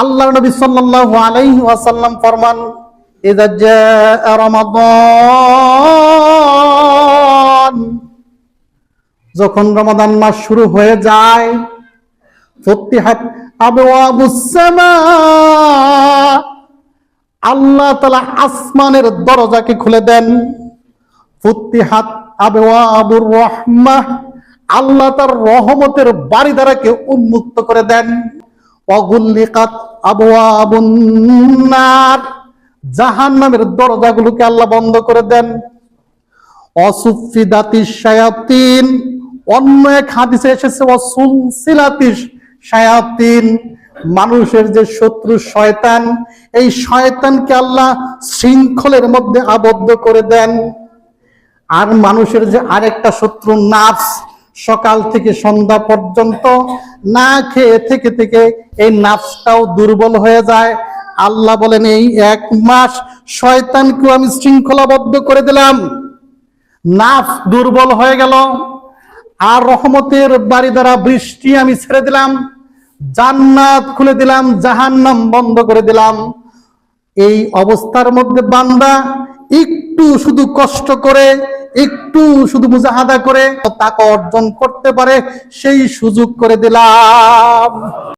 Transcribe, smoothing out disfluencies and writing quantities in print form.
আল্লাহর নবী সাল্লাল্লাহু আলাইহি ওয়াসাল্লাম ফরমান, ইযা জাআ রমাদান, যখন রমাদান মাস শুরু হয়ে যায়, ফুতিহাত আবওয়াবুস সামা, আল্লাহ তাআলা আসমানের দরজাকে খুলে দেন। ফুতিহাত আবওয়াবুর রাহমাহ, আল্লাহ তার রহমতের বারিদারাকে উন্মুক্ত করে দেন। ওয়াগুল্লিকাত আবওয়াবুন নার, জাহান্নামের দরজাগুলোকে আল্লাহ বন্ধ করে দেন। অসুফিদাতিশ শায়াতিন, অন্য এক হাদিসে এসেছে ওয়াসুলসিলাতিশ শায়াতিন, মানুষের যে শত্রু শয়তান, এই শয়তানকে আল্লাহ শৃঙ্খলের মধ্যে আবদ্ধ করে দেন। আর মানুষের যে আরেকটা শত্রু নাফস, সকাল থেকে সন্ধ্যা পর্যন্ত না খেয়ে থেকে থেকে এই নাফসটাও দুর্বল হয়ে যায়। আল্লাহ বলেন, এই এক মাস শয়তানকেও আমি শৃঙ্খলাবদ্ধ করে দিলাম, নাফস দুর্বল হয়ে গেল। আর রহমতের বাড়ি দ্বারা বৃষ্টি আমি ছেড়ে দিলাম, জান্নাত খুলে দিলাম, জাহান্নাম বন্ধ করে দিলাম। এই অবস্থার মধ্যে বান্দা একটু শুধু কষ্ট করে, একটু শুধু মুজাহাদা করে তাকে অর্জন করতে পারে, সেই সুযোগ করে দিলাম।